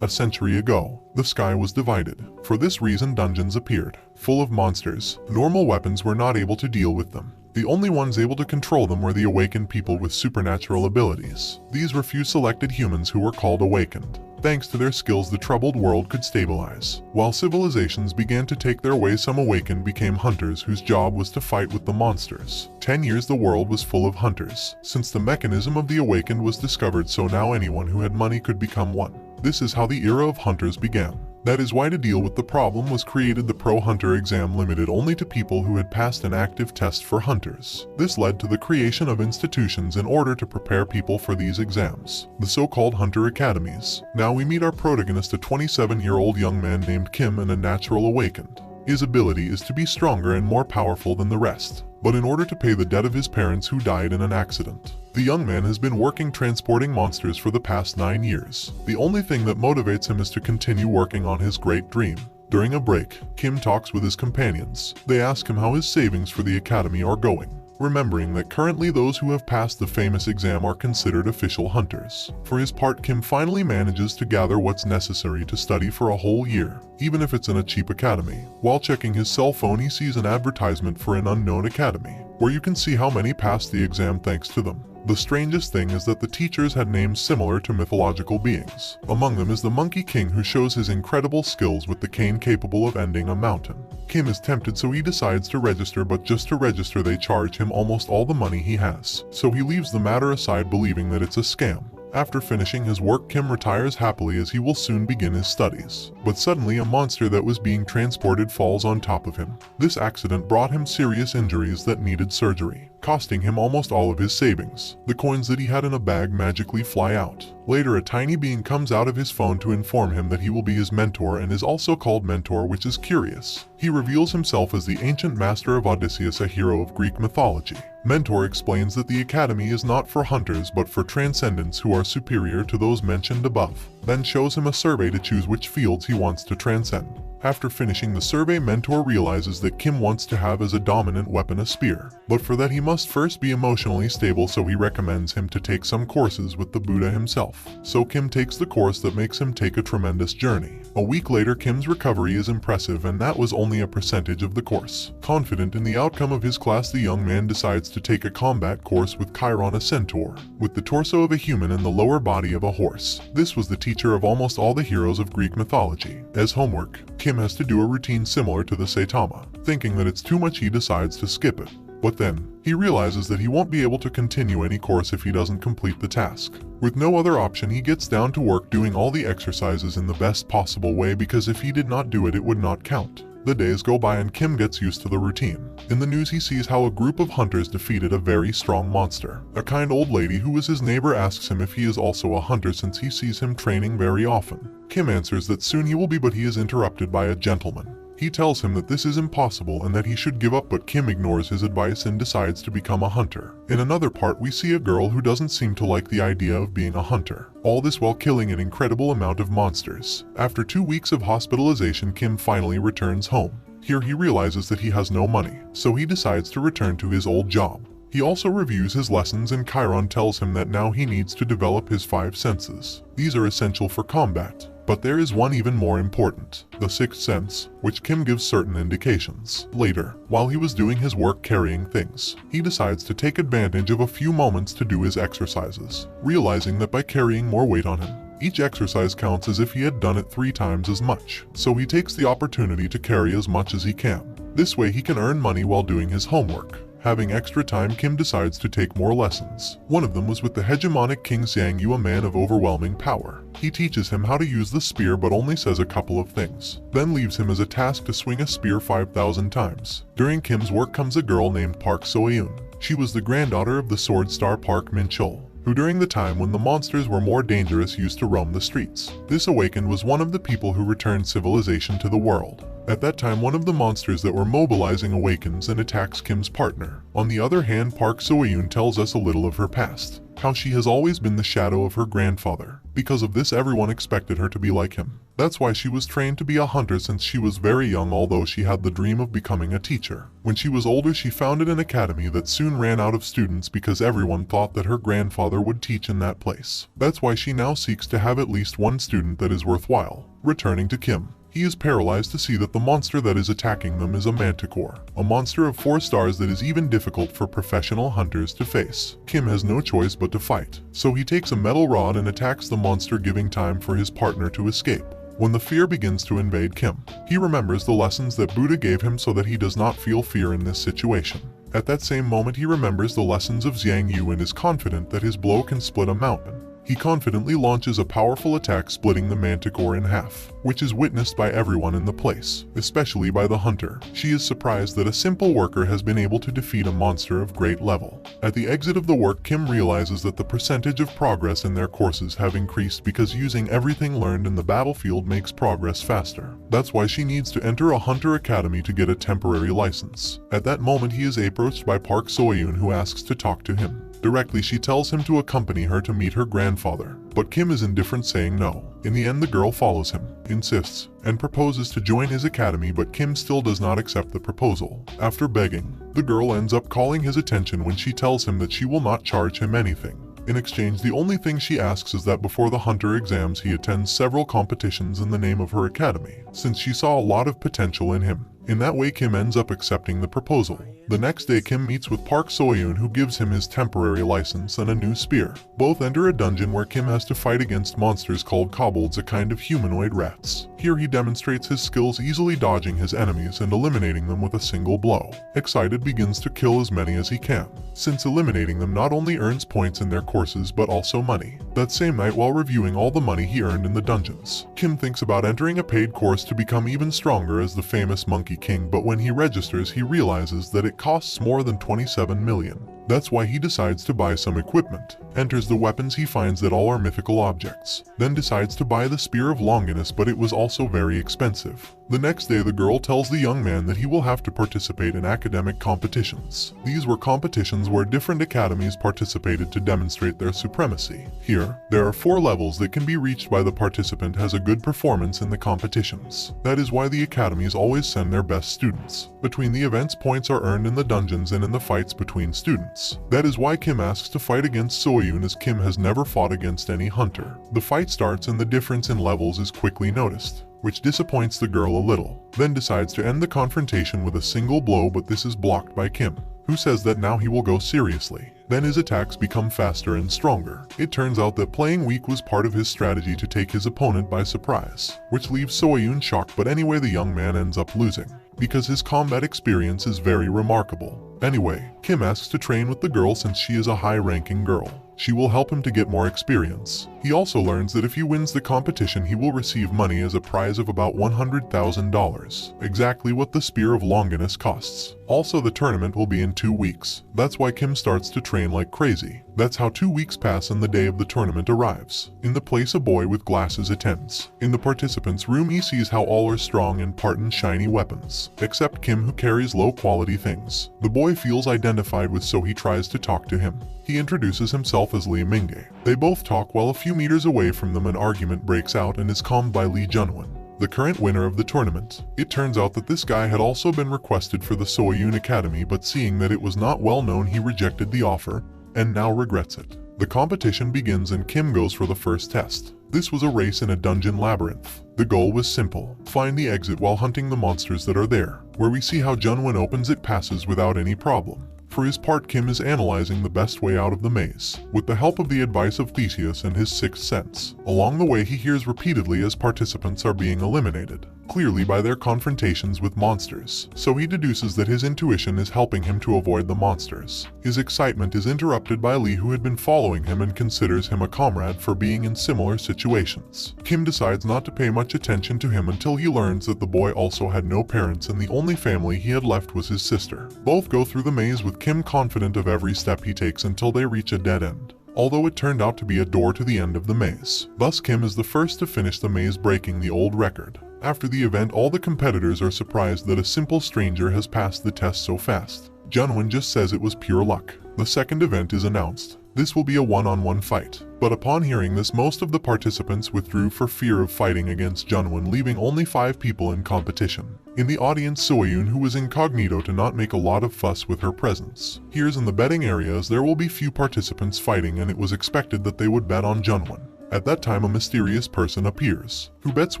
A century ago, the sky was divided. For this reason dungeons appeared, full of monsters. Normal weapons were not able to deal with them. The only ones able to control them were the awakened people with supernatural abilities. These were few selected humans who were called awakened. Thanks to their skills, the troubled world could stabilize. While civilizations began to take their way, some awakened became hunters whose job was to fight with the monsters. 10 years the world was full of hunters, since the mechanism of the awakened was discovered, so now anyone who had money could become one. This is how the era of hunters began. That is why, to deal with the problem, was created the Pro Hunter exam, limited only to people who had passed an active test for hunters. This led to the creation of institutions in order to prepare people for these exams, the so-called Hunter Academies. Now we meet our protagonist, a 27-year-old young man named Kim, and a natural awakened. His ability is to be stronger and more powerful than the rest, but in order to pay the debt of his parents who died in an accident. The young man has been working transporting monsters for the past 9 years. The only thing that motivates him is to continue working on his great dream. During a break, Kim talks with his companions. They ask him how his savings for the academy are going, remembering that currently those who have passed the famous exam are considered official hunters. For his part, Kim finally manages to gather what's necessary to study for a whole year, even if it's in a cheap academy. While checking his cell phone, he sees an advertisement for an unknown academy, where you can see how many passed the exam thanks to them. The strangest thing is that the teachers had names similar to mythological beings. Among them is the Monkey King, who shows his incredible skills with the cane capable of ending a mountain. Kim is tempted, so he decides to register, but just to register they charge him almost all the money he has. So he leaves the matter aside, believing that it's a scam. After finishing his work, Kim retires happily as he will soon begin his studies. But suddenly a monster that was being transported falls on top of him. This accident brought him serious injuries that needed surgery, costing him almost all of his savings. The coins that he had in a bag magically fly out. Later, a tiny being comes out of his phone to inform him that he will be his mentor, and is also called Mentor, which is curious. He reveals himself as the ancient master of Odysseus, a hero of Greek mythology. Mentor explains that the academy is not for hunters but for transcendents who are superior to those mentioned above, then shows him a survey to choose which fields he wants to transcend. After finishing the survey, Mentor realizes that Kim wants to have as a dominant weapon a spear, but for that he must first be emotionally stable, so he recommends him to take some courses with the Buddha himself. So Kim takes the course that makes him take a tremendous journey. A week later, Kim's recovery is impressive, and that was only a percentage of the course. Confident in the outcome of his class, the young man decides to take a combat course with Chiron, a centaur, with the torso of a human and the lower body of a horse. This was the teacher of almost all the heroes of Greek mythology. As homework, Kim has to do a routine similar to the Saitama. Thinking that it's too much, he decides to skip it. But then, he realizes that he won't be able to continue any course if he doesn't complete the task. With no other option, he gets down to work doing all the exercises in the best possible way, because if he did not do it, it would not count. The days go by and Kim gets used to the routine. In the news, he sees how a group of hunters defeated a very strong monster. A kind old lady who is his neighbor asks him if he is also a hunter, since he sees him training very often. Kim answers that soon he will be, but he is interrupted by a gentleman. He tells him that this is impossible and that he should give up, but Kim ignores his advice and decides to become a hunter. In another part, we see a girl who doesn't seem to like the idea of being a hunter. All this while killing an incredible amount of monsters. After 2 weeks of hospitalization, Kim finally returns home. Here he realizes that he has no money, so he decides to return to his old job. He also reviews his lessons, and Chiron tells him that now he needs to develop his 5 senses. These are essential for combat. But there is one even more important, the sixth sense, which Kim gives certain indications. Later, while he was doing his work carrying things, he decides to take advantage of a few moments to do his exercises, realizing that by carrying more weight on him, each exercise counts as if he had done it 3 times as much. So he takes the opportunity to carry as much as he can. This way he can earn money while doing his homework. Having extra time, Kim decides to take more lessons. One of them was with the hegemonic King Xiang Yu, a man of overwhelming power. He teaches him how to use the spear, but only says a couple of things, then leaves him as a task to swing a spear 5,000 times. During Kim's work comes a girl named Park Soyun. She was the granddaughter of the sword star Park Min-chul, who during the time when the monsters were more dangerous used to roam the streets. This awakened was one of the people who returned civilization to the world. At that time, one of the monsters that were mobilizing awakens and attacks Kim's partner. On the other hand, Park Soyun tells us a little of her past. how she has always been the shadow of her grandfather. Because of this, everyone expected her to be like him. That's why she was trained to be a hunter since she was very young, although she had the dream of becoming a teacher. When she was older, she founded an academy that soon ran out of students because everyone thought that her grandfather would teach in that place. That's why she now seeks to have at least one student that is worthwhile. Returning to Kim. He is paralyzed to see that the monster that is attacking them is a manticore, a monster of 4 stars that is even difficult for professional hunters to face. Kim has no choice but to fight, so he takes a metal rod and attacks the monster, giving time for his partner to escape. When the fear begins to invade Kim, he remembers the lessons that Buddha gave him so that he does not feel fear in this situation. At that same moment, he remembers the lessons of Xiang Yu and is confident that his blow can split a mountain. He confidently launches a powerful attack, splitting the manticore in half, which is witnessed by everyone in the place, especially by the hunter. She is surprised that a simple worker has been able to defeat a monster of great level. At the exit of the work, Kim realizes that the percentage of progress in their courses have increased because using everything learned in the battlefield makes progress faster. That's why she needs to enter a hunter academy to get a temporary license. At that moment, he is approached by Park Soyun, who asks to talk to him. Directly, she tells him to accompany her to meet her grandfather, but Kim is indifferent, saying no. In the end, the girl follows him, insists, and proposes to join his academy, but Kim still does not accept the proposal. After begging, the girl ends up calling his attention when she tells him that she will not charge him anything. In exchange, the only thing she asks is that before the hunter exams, he attends several competitions in the name of her academy, since she saw a lot of potential in him. In that way, Kim ends up accepting the proposal. The next day, Kim meets with Park Soyun, who gives him his temporary license and a new spear. Both enter a dungeon where Kim has to fight against monsters called kobolds, a kind of humanoid rats. Here he demonstrates his skills, easily dodging his enemies and eliminating them with a single blow. Excited, begins to kill as many as he can, since eliminating them not only earns points in their courses but also money. That same night, while reviewing all the money he earned in the dungeons, Kim thinks about entering a paid course to become even stronger as the famous Monkey King, but when he registers, he realizes that it costs more than 27 million. That's why he decides to buy some equipment. Enters the weapons, he finds that all are mythical objects. Then decides to buy the Spear of Longinus, but it was also very expensive. The next day, the girl tells the young man that he will have to participate in academic competitions. These were competitions where different academies participated to demonstrate their supremacy. Here, there are 4 levels that can be reached by the participant has a good performance in the competitions. That is why the academies always send their best students. Between the events, points are earned in the dungeons and in the fights between students. That is why Kim asks to fight against Soyun, as Kim has never fought against any hunter. The fight starts and the difference in levels is quickly noticed, which disappoints the girl a little. Then decides to end the confrontation with a single blow, but this is blocked by Kim, who says that now he will go seriously. Then his attacks become faster and stronger. It turns out that playing weak was part of his strategy to take his opponent by surprise, which leaves Soyun shocked, but anyway the young man ends up losing, because his combat experience is very remarkable. Anyway, Kim asks to train with the girl since she is a high-ranking girl. She will help him to get more experience. He also learns that if he wins the competition, he will receive money as a prize of about $100,000, exactly what the Spear of Longinus costs. Also, the tournament will be in 2 weeks. That's why Kim starts to train like crazy. That's how 2 weeks pass and the day of the tournament arrives. In the place, a boy with glasses attends. In the participants' room, he sees how all are strong and part shiny weapons, except Kim, who carries low-quality things. The boy feels identified with, so he tries to talk to him. He introduces himself as Li Mingge. They both talk while a few meters away from them an argument breaks out and is calmed by Li Junwen, the current winner of the tournament. It turns out that this guy had also been requested for the Soyun Academy, but seeing that it was not well known, he rejected the offer and now regrets it. The competition begins and Kim goes for the first test. This was a race in a dungeon labyrinth. The goal was simple: find the exit while hunting the monsters that are there. Where we see how Junwen opens it passes without any problem. For his part, Kim is analyzing the best way out of the maze, with the help of the advice of Theseus and his sixth sense. Along the way, he hears repeatedly as participants are being eliminated, clearly by their confrontations with monsters, so he deduces that his intuition is helping him to avoid the monsters. His excitement is interrupted by Li, who had been following him and considers him a comrade for being in similar situations. Kim decides not to pay much attention to him until he learns that the boy also had no parents and the only family he had left was his sister. Both go through the maze with Kim confident of every step he takes until they reach a dead end, although it turned out to be a door to the end of the maze. Thus, Kim is the first to finish the maze, breaking the old record. After the event, all the competitors are surprised that a simple stranger has passed the test so fast. Junwen just says it was pure luck. The second event is announced. This will be a one-on-one fight. But upon hearing this, most of the participants withdrew for fear of fighting against Junwon, leaving only 5 people in competition. In the audience, Soyun, who was incognito to not make a lot of fuss with her presence. Here's in the betting areas, there will be few participants fighting, and it was expected that they would bet on Junwon. At that time, a mysterious person appears, who bets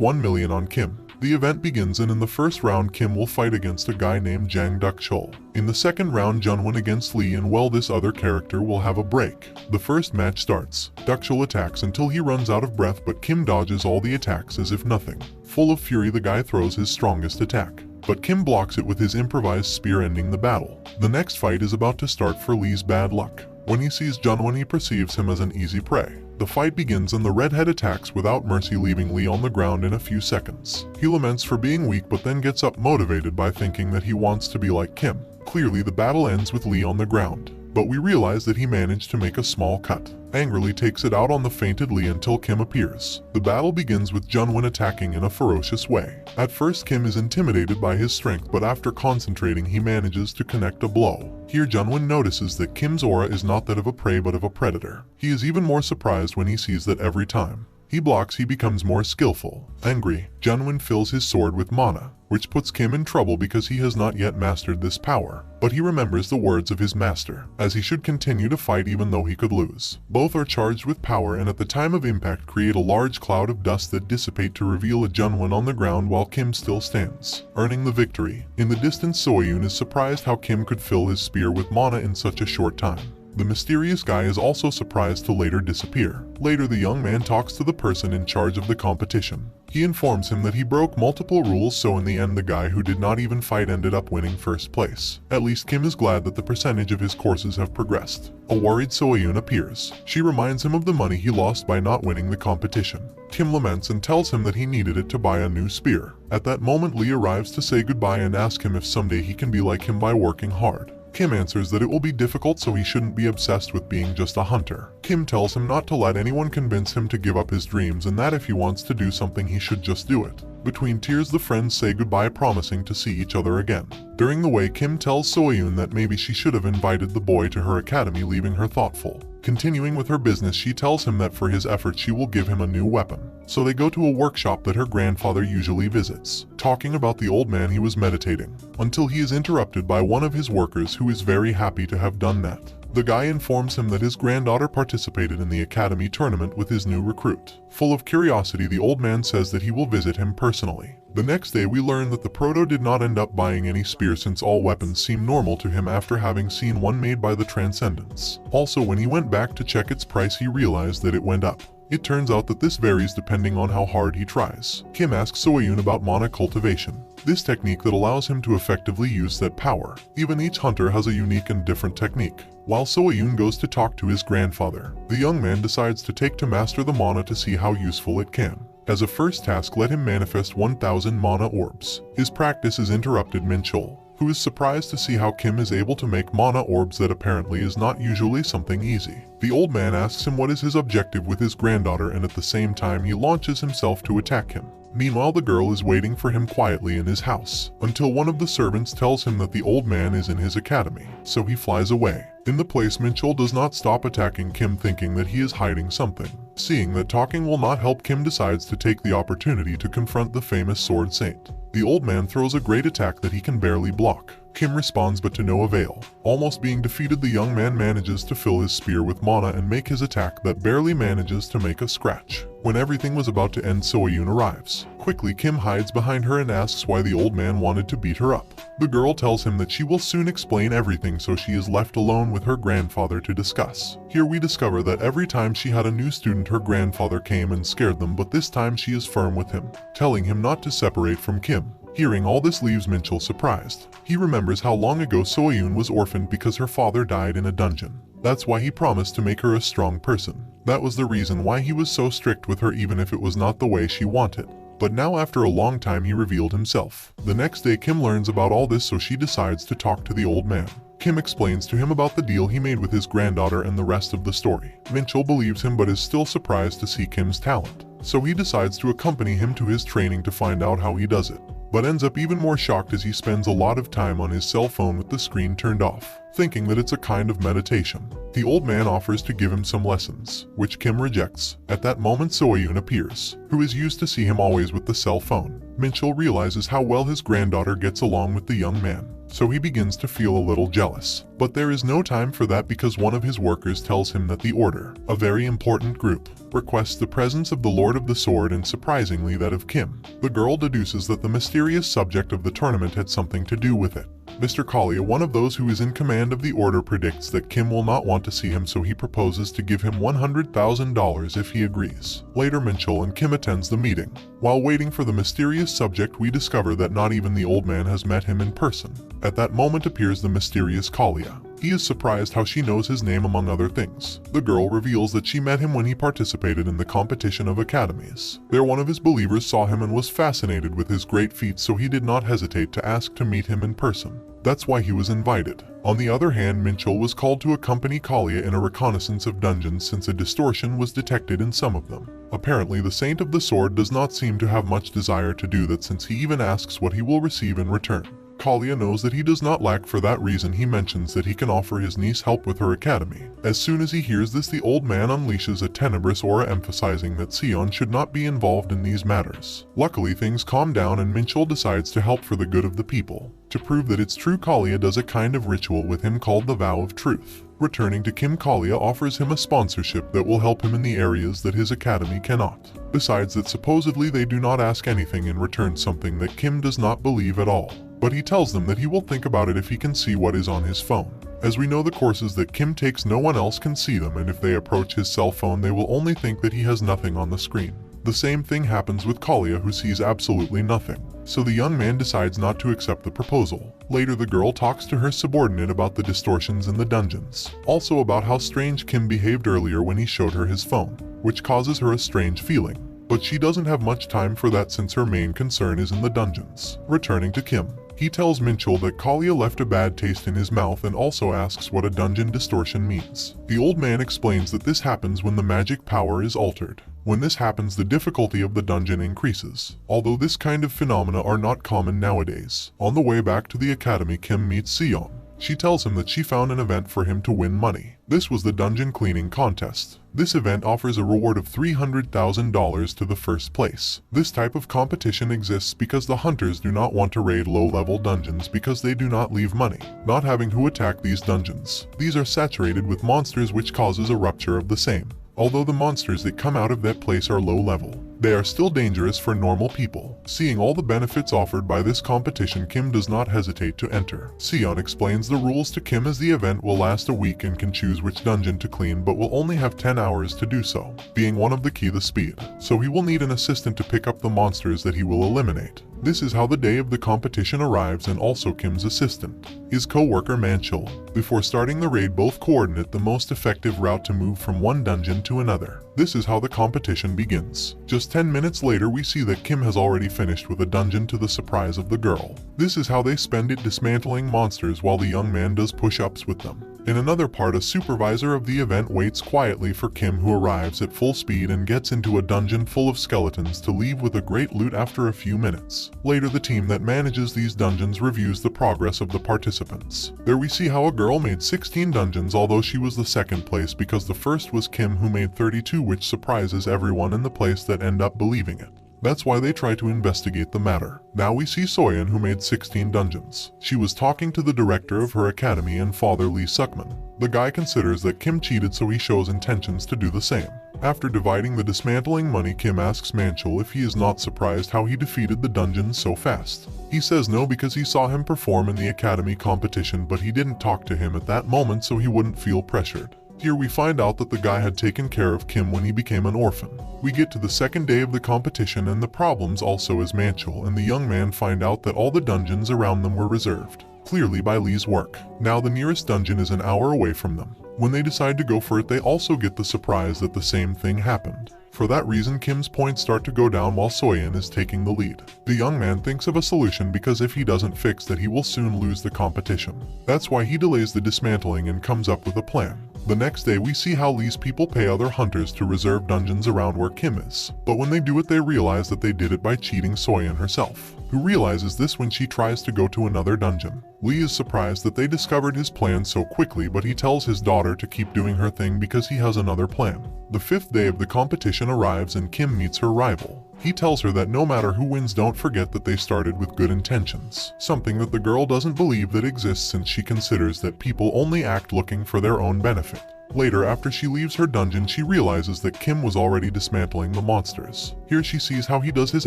1 million on Kim. The event begins, and in the first round, Kim will fight against a guy named Jang Duk-chul. In the second round, Junwon against Lee, and well, this other character will have a break. The first match starts. Duk-chul attacks until he runs out of breath, but Kim dodges all the attacks as if nothing. Full of fury, the guy throws his strongest attack, but Kim blocks it with his improvised spear, ending the battle. The next fight is about to start for Lee's bad luck. When he sees Junwon, he perceives him as an easy prey. The fight begins, and the redhead attacks without mercy, leaving Lee on the ground in a few seconds. He laments for being weak, but then gets up motivated by thinking that he wants to be like Kim. Clearly, the battle ends with Lee on the ground, but we realize that he managed to make a small cut. Angrily takes it out on the fainted Lee until Kim appears. The battle begins with Junwon attacking in a ferocious way. At first, Kim is intimidated by his strength, but after concentrating, he manages to connect a blow. Here, Junwon notices that Kim's aura is not that of a prey but of a predator. He is even more surprised when he sees that every time he blocks, he becomes more skillful. Angry, Junwon fills his sword with mana, which puts Kim in trouble because he has not yet mastered this power. But he remembers the words of his master, as he should continue to fight even though he could lose. Both are charged with power, and at the time of impact create a large cloud of dust that dissipate to reveal a Junwon on the ground while Kim still stands, earning the victory. In the distance, Soyun is surprised how Kim could fill his spear with mana in such a short time. The mysterious guy is also surprised to later disappear. Later, the young man talks to the person in charge of the competition. He informs him that he broke multiple rules, so in the end, the guy who did not even fight ended up winning first place. At least Kim is glad that the percentage of his courses have progressed. A worried Soyun appears. She reminds him of the money he lost by not winning the competition. Kim laments and tells him that he needed it to buy a new spear. At that moment, Lee arrives to say goodbye and ask him if someday he can be like him by working hard. Kim answers that it will be difficult, so he shouldn't be obsessed with being just a hunter. Kim tells him not to let anyone convince him to give up his dreams, and that if he wants to do something, he should just do it. Between tears, the friends say goodbye, promising to see each other again. During the way, Kim tells Soyun that maybe she should have invited the boy to her academy, leaving her thoughtful. Continuing with her business, she tells him that for his efforts she will give him a new weapon. So they go to a workshop that her grandfather usually visits, talking about the old man he was meditating, until he is interrupted by one of his workers who is very happy to have done that. The guy informs him that his granddaughter participated in the academy tournament with his new recruit. Full of curiosity, the old man says that he will visit him personally. The next day, we learn that the proto did not end up buying any spear, since all weapons seem normal to him after having seen one made by the Transcendents. Also, when he went back to check its price, he realized that it went up. It turns out that this varies depending on how hard he tries. Kim asks Soyun about mana cultivation, this technique that allows him to effectively use that power. Even each hunter has a unique and different technique. While Soyun goes to talk to his grandfather, the young man decides to take to master the mana to see how useful it can. As a first task, let him manifest 1,000 mana orbs. His practice is interrupted Min-chul, who is surprised to see how Kim is able to make mana orbs that apparently is not usually something easy. The old man asks him what is his objective with his granddaughter, and at the same time he launches himself to attack him. Meanwhile, the girl is waiting for him quietly in his house, until one of the servants tells him that the old man is in his academy, so he flies away. In the place, Min-chul does not stop attacking Kim, thinking that he is hiding something. Seeing that talking will not help, Kim decides to take the opportunity to confront the famous sword saint. The old man throws a great attack that he can barely block. Kim responds, but to no avail. Almost being defeated, the young man manages to fill his spear with mana and make his attack that barely manages to make a scratch. When everything was about to end, Soyun arrives. Quickly, Kim hides behind her and asks why the old man wanted to beat her up. The girl tells him that she will soon explain everything, so she is left alone with her grandfather to discuss. Here we discover that every time she had a new student, her grandfather came and scared them, but this time she is firm with him, telling him not to separate from Kim. Hearing all this leaves Min-chul surprised. He remembers how long ago Soyun was orphaned because her father died in a dungeon. That's why he promised to make her a strong person. That was the reason why he was so strict with her, even if it was not the way she wanted. But now, after a long time, he revealed himself. The next day, Kim learns about all this, so she decides to talk to the old man. Kim explains to him about the deal he made with his granddaughter and the rest of the story. Min-chul believes him, but is still surprised to see Kim's talent, so he decides to accompany him to his training to find out how he does it. but ends up even more shocked as he spends a lot of time on his cell phone with the screen turned off, thinking that it's a kind of meditation. The old man offers to give him some lessons, which Kim rejects. At that moment Soyun appears, who is used to see him always with the cell phone. Minchul realizes how well his granddaughter gets along with the young man, so he begins to feel a little jealous. But there is no time for that because one of his workers tells him that the Order, a very important group, requests the presence of the Lord of the Sword and surprisingly that of Kim. The girl deduces that the mysterious subject of the tournament had something to do with it. Mr. Kalia, one of those who is in command of the Order, predicts that Kim will not want to see him, so he proposes to give him $100,000 if he agrees. Later Minchul and Kim attends the meeting. While waiting for the mysterious subject, we discover that not even the old man has met him in person. At that moment appears the mysterious Kalia. He is surprised how she knows his name among other things. The girl reveals that she met him when he participated in the competition of academies. There one of his believers saw him and was fascinated with his great feats, so he did not hesitate to ask to meet him in person. That's why he was invited. On the other hand, Minchul was called to accompany Kalia in a reconnaissance of dungeons since a distortion was detected in some of them. Apparently the Saint of the Sword does not seem to have much desire to do that, since he even asks what he will receive in return. Kalia knows that he does not lack. For that reason he mentions that he can offer his niece help with her academy. As soon as he hears this, the old man unleashes a tenebrous aura emphasizing that Sion should not be involved in these matters. Luckily things calm down and Minchul decides to help for the good of the people. To prove that it's true, Kalia does a kind of ritual with him called the Vow of Truth. Returning to Kim, Kalia offers him a sponsorship that will help him in the areas that his academy cannot. Besides that, supposedly they do not ask anything in return, something that Kim does not believe at all. But he tells them that he will think about it if he can see what is on his phone. As we know, the courses that Kim takes, no one else can see them, and if they approach his cell phone they will only think that he has nothing on the screen. The same thing happens with Kalia, who sees absolutely nothing. So the young man decides not to accept the proposal. Later the girl talks to her subordinate about the distortions in the dungeons. Also about how strange Kim behaved earlier when he showed her his phone, which causes her a strange feeling. But she doesn't have much time for that since her main concern is in the dungeons. Returning to Kim, he tells Minchul that Kalia left a bad taste in his mouth and also asks what a dungeon distortion means. The old man explains that this happens when the magic power is altered. When this happens, the difficulty of the dungeon increases. Although this kind of phenomena are not common nowadays. On the way back to the academy, Kim meets Sion. She tells him that she found an event for him to win money. This was the dungeon cleaning contest. This event offers a reward of $300,000 to the first place. This type of competition exists because the hunters do not want to raid low-level dungeons because they do not leave money, not having who attack these dungeons. These are saturated with monsters, which causes a rupture of the same. Although the monsters that come out of that place are low level, they are still dangerous for normal people. Seeing all the benefits offered by this competition, Kim does not hesitate to enter. Sion explains the rules to Kim as the event will last a week and can choose which dungeon to clean, but will only have 10 hours to do so, being one of the key the speed. So he will need an assistant to pick up the monsters that he will eliminate. This is how the day of the competition arrives, and also Kim's assistant, his co-worker Manchul. Before starting the raid, both coordinate the most effective route to move from one dungeon to another. This is how the competition begins. Just 10 minutes later we see that Kim has already finished with a dungeon to the surprise of the girl. This is how they spend it dismantling monsters while the young man does push-ups with them. In another part, a supervisor of the event waits quietly for Kim, who arrives at full speed and gets into a dungeon full of skeletons to leave with a great loot after a few minutes. Later the team that manages these dungeons reviews the progress of the participants. There we see how a girl made 16 dungeons, although she was the second place because the first was Kim, who made 32, which surprises everyone in the place that end up believing it. That's why they try to investigate the matter. Now we see Soyeon, who made 16 dungeons. She was talking to the director of her academy and Father Lee Sukman. The guy considers that Kim cheated, so he shows intentions to do the same. After dividing the dismantling money, Kim asks Manchul if he is not surprised how he defeated the dungeons so fast. He says no, because he saw him perform in the academy competition, but he didn't talk to him at that moment so he wouldn't feel pressured. Here we find out that the guy had taken care of Kim when he became an orphan. We get to the second day of the competition, and the problems also as Manchul and the young man find out that all the dungeons around them were reserved, clearly by Lee's work. Now the nearest dungeon is an hour away from them. When they decide to go for it, they also get the surprise that the same thing happened. For that reason, Kim's points start to go down while Soyeon is taking the lead. The young man thinks of a solution, because if he doesn't fix that, he will soon lose the competition. That's why he delays the dismantling and comes up with a plan. The next day we see how Lee's people pay other hunters to reserve dungeons around where Kim is, but when they do it they realize that they did it by cheating Soyeon herself, who realizes this when she tries to go to another dungeon. Lee is surprised that they discovered his plan so quickly, but he tells his daughter to keep doing her thing because he has another plan. The 5th day of the competition arrives and Kim meets her rival. He tells her that no matter who wins, don't forget that they started with good intentions, something that the girl doesn't believe that exists since she considers that people only act looking for their own benefit. Later, after she leaves her dungeon, she realizes that Kim was already dismantling the monsters. Here she sees how he does his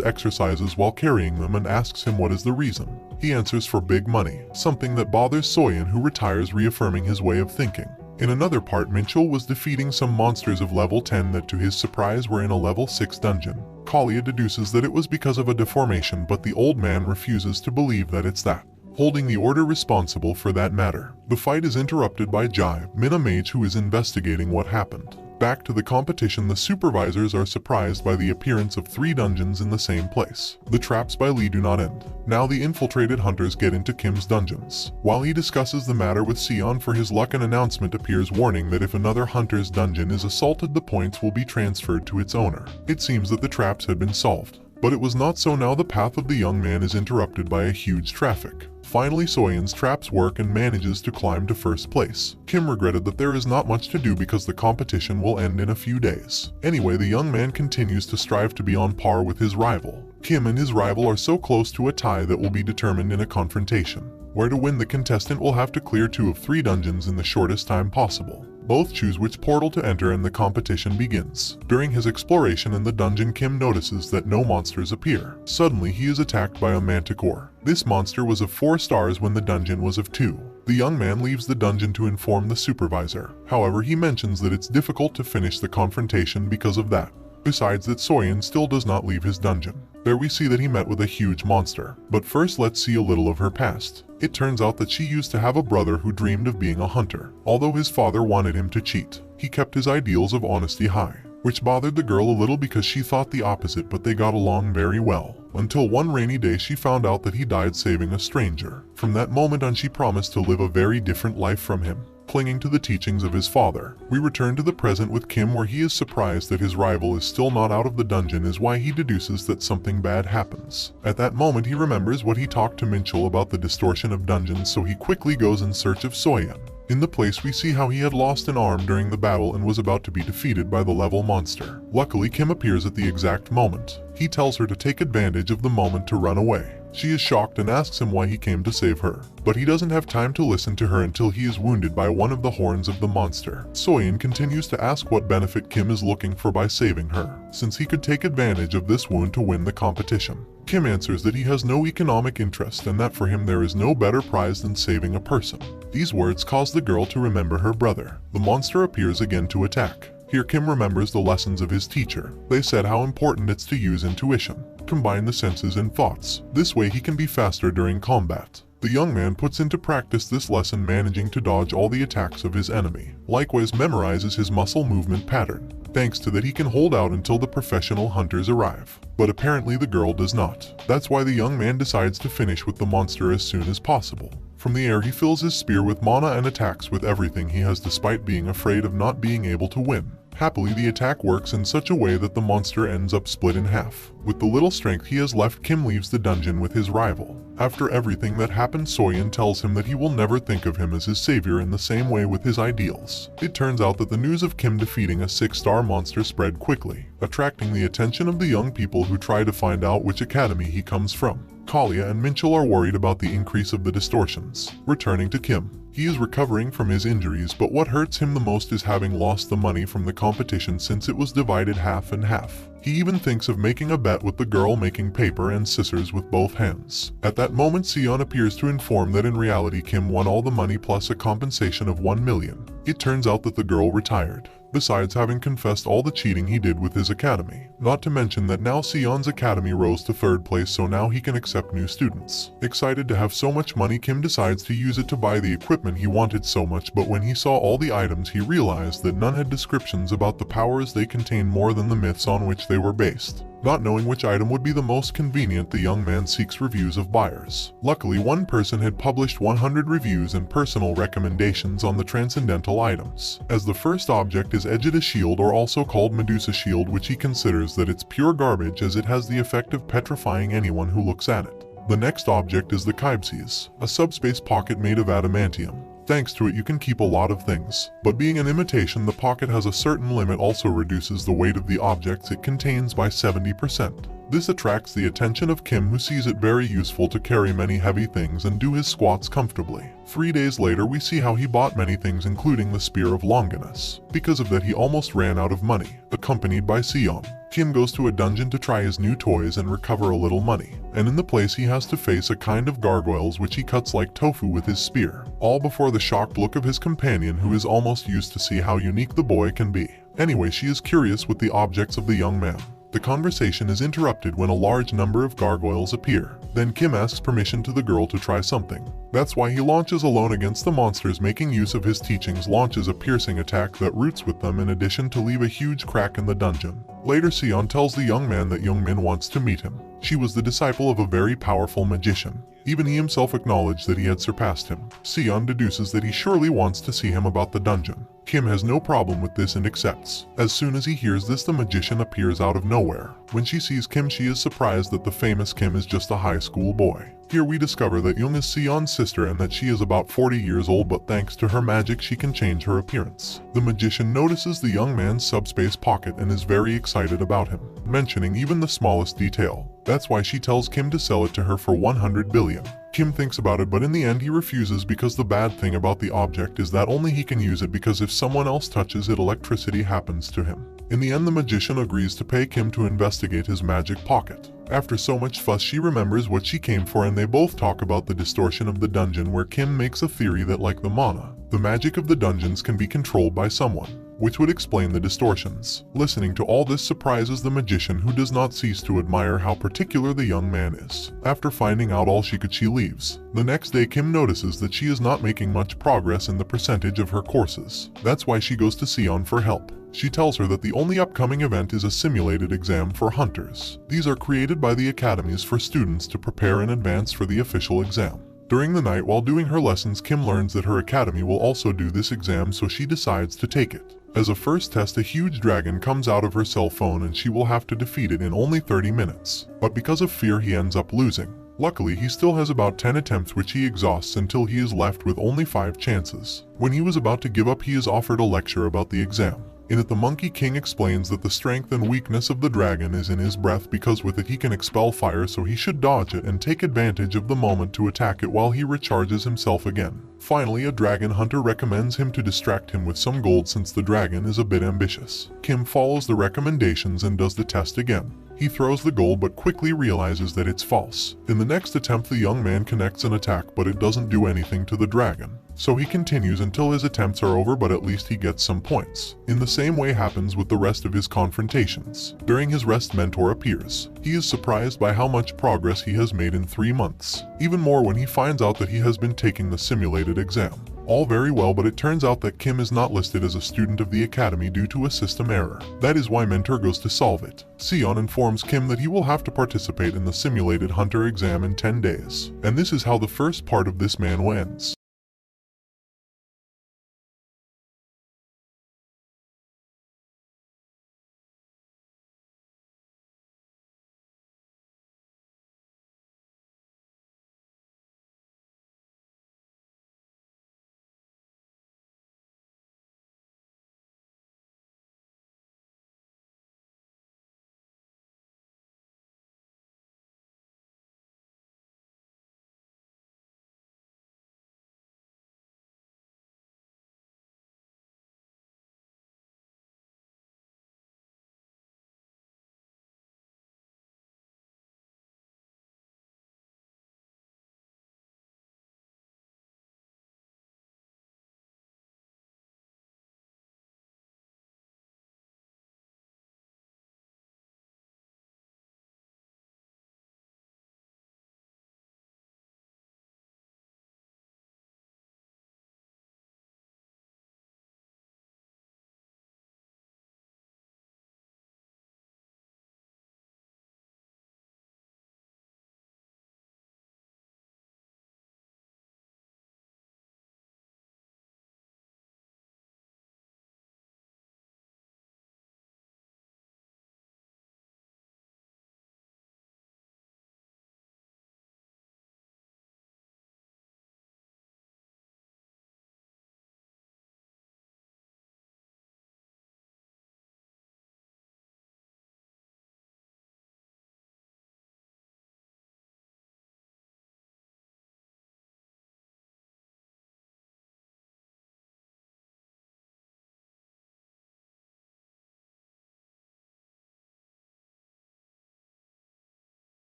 exercises while carrying them and asks him what is the reason. He answers for big money, something that bothers Soyeon, who retires, reaffirming his way of thinking. In another part, Minchul was defeating some monsters of level 10 that to his surprise were in a level 6 dungeon. Kalia deduces that it was because of a deformation, but the old man refuses to believe that it's that, holding the order responsible for that matter. The fight is interrupted by Jai, Mina Mage, who is investigating what happened. Back to the competition, the supervisors are surprised by the appearance of 3 dungeons in the same place. The traps by Lee do not end. Now the infiltrated hunters get into Kim's dungeons. While he discusses the matter with Sion, for his luck an announcement appears warning that if another hunter's dungeon is assaulted, the points will be transferred to its owner. It seems that the traps had been solved. But it was not so. Now the path of the young man is interrupted by a huge traffic. Finally, Soyeon's traps work and manages to climb to first place. Kim regretted that there is not much to do because the competition will end in a few days. Anyway, the young man continues to strive to be on par with his rival. Kim and his rival are so close to a tie that will be determined in a confrontation, where to win the contestant will have to clear 2 of 3 dungeons in the shortest time possible. Both choose which portal to enter and the competition begins. During his exploration in the dungeon, Kim notices that no monsters appear. Suddenly he is attacked by a manticore. This monster was of 4 stars when the dungeon was of 2. The young man leaves the dungeon to inform the supervisor. However, he mentions that it's difficult to finish the confrontation because of that. Besides that, Soyeon still does not leave his dungeon. There we see that he met with a huge monster. But first let's see a little of her past. It turns out that she used to have a brother who dreamed of being a hunter. Although his father wanted him to cheat, he kept his ideals of honesty high, which bothered the girl a little because she thought the opposite, but they got along very well. Until one rainy day she found out that he died saving a stranger. From that moment on she promised to live a very different life from him, clinging to the teachings of his father. We return to the present with Kim, where he is surprised that his rival is still not out of the dungeon, is why he deduces that something bad happens. At that moment he remembers what he talked to Minchul about the distortion of dungeons, so he quickly goes in search of Soyeon. In the place we see how he had lost an arm during the battle and was about to be defeated by the level monster. Luckily Kim appears at the exact moment. He tells her to take advantage of the moment to run away. She is shocked and asks him why he came to save her, but he doesn't have time to listen to her until he is wounded by one of the horns of the monster. Soyeon continues to ask what benefit Kim is looking for by saving her, since he could take advantage of this wound to win the competition. Kim answers that he has no economic interest and that for him there is no better prize than saving a person. These words cause the girl to remember her brother. The monster appears again to attack. Here Kim remembers the lessons of his teacher. They said how important it's to use intuition, combine the senses and thoughts. This way he can be faster during combat. The young man puts into practice this lesson, managing to dodge all the attacks of his enemy. Likewise memorizes his muscle movement pattern. Thanks to that he can hold out until the professional hunters arrive. But apparently the girl does not. That's why the young man decides to finish with the monster as soon as possible. From the air he fills his spear with mana and attacks with everything he has, despite being afraid of not being able to win. Happily, the attack works in such a way that the monster ends up split in half. With the little strength he has left, Kim leaves the dungeon with his rival. After everything that happened, Soyeon tells him that he will never think of him as his savior in the same way with his ideals. It turns out that the news of Kim defeating a 6-star monster spread quickly, attracting the attention of the young people who try to find out which academy he comes from. Kalia and Minchul are worried about the increase of the distortions. Returning to Kim, he is recovering from his injuries, but what hurts him the most is having lost the money from the competition, since it was divided half and half. He even thinks of making a bet with the girl, making paper and scissors with both hands. At that moment Sion appears to inform that in reality Kim won all the money plus a compensation of 1 million. It turns out that the girl retired, besides having confessed all the cheating he did with his academy. Not to mention that now Sion's academy rose to 3rd place, so now he can accept new students. Excited to have so much money, Kim decides to use it to buy the equipment he wanted so much, but when he saw all the items he realized that none had descriptions about the powers they contained more than the myths on which they were based. Not knowing which item would be the most convenient, the young man seeks reviews of buyers. Luckily, one person had published 100 reviews and personal recommendations on the transcendental items. As the first object is Egida Shield, or also called Medusa Shield, which he considers that it's pure garbage as it has the effect of petrifying anyone who looks at it. The next object is the Kybses, a subspace pocket made of adamantium. Thanks to it you can keep a lot of things, but being an imitation, the pocket has a certain limit, also reduces the weight of the objects it contains by 70%. This attracts the attention of Kim, who sees it very useful to carry many heavy things and do his squats comfortably. 3 days later we see how he bought many things, including the Spear of Longinus. Because of that he almost ran out of money. Accompanied by Sion, Kim goes to a dungeon to try his new toys and recover a little money, and in the place he has to face a kind of gargoyles which he cuts like tofu with his spear, all before the shocked look of his companion, who is almost used to see how unique the boy can be. Anyway, she is curious with the objects of the young man. The conversation is interrupted when a large number of gargoyles appear. Then Kim asks permission to the girl to try something. That's why he launches alone against the monsters, making use of his teachings, launches a piercing attack that roots with them in addition to leave a huge crack in the dungeon. Later Sion tells the young man that Young Min wants to meet him. She was the disciple of a very powerful magician. Even he himself acknowledged that he had surpassed him. Sion deduces that he surely wants to see him about the dungeon. Kim has no problem with this and accepts. As soon as he hears this, the magician appears out of nowhere. When she sees Kim, she is surprised that the famous Kim is just a high school boy. Here we discover that Young is Sion's sister and that she is about 40 years old, but thanks to her magic she can change her appearance. The magician notices the young man's subspace pocket and is very excited about him, mentioning even the smallest detail. That's why she tells Kim to sell it to her for 100 billion. Kim thinks about it, but in the end he refuses, because the bad thing about the object is that only he can use it, because if someone else touches it, electricity happens to him. In the end the magician agrees to pay Kim to investigate his magic pocket. After so much fuss she remembers what she came for, and they both talk about the distortion of the dungeon, where Kim makes a theory that, like the mana, the magic of the dungeons can be controlled by someone, which would explain the distortions. Listening to all this surprises the magician, who does not cease to admire how particular the young man is. After finding out all she could, she leaves. The next day Kim notices that she is not making much progress in the percentage of her courses. That's why she goes to Sion for help. She tells her that the only upcoming event is a simulated exam for hunters. These are created by the academies for students to prepare in advance for the official exam. During the night while doing her lessons, Kim learns that her academy will also do this exam, so she decides to take it. As a first test, a huge dragon comes out of her cell phone and she will have to defeat it in only 30 minutes. But because of fear he ends up losing. Luckily he still has about 10 attempts, which he exhausts until he is left with only 5 chances. When he was about to give up, he is offered a lecture about the exam. In it the Monkey King explains that the strength and weakness of the dragon is in his breath, because with it he can expel fire, so he should dodge it and take advantage of the moment to attack it while he recharges himself again. Finally, a dragon hunter recommends him to distract him with some gold, since the dragon is a bit ambitious. Kim follows the recommendations and does the test again. He throws the gold but quickly realizes that it's false. In the next attempt the young man connects an attack, but it doesn't do anything to the dragon. So he continues until his attempts are over, but at least he gets some points. In the same way happens with the rest of his confrontations. During his rest, Mentor appears. He is surprised by how much progress he has made in 3 months. Even more when he finds out that he has been taking the simulated exam. All very well, but it turns out that Kim is not listed as a student of the academy due to a system error. That is why Mentor goes to solve it. Sion informs Kim that he will have to participate in the simulated hunter exam in 10 days. And this is how the first part of this man ends.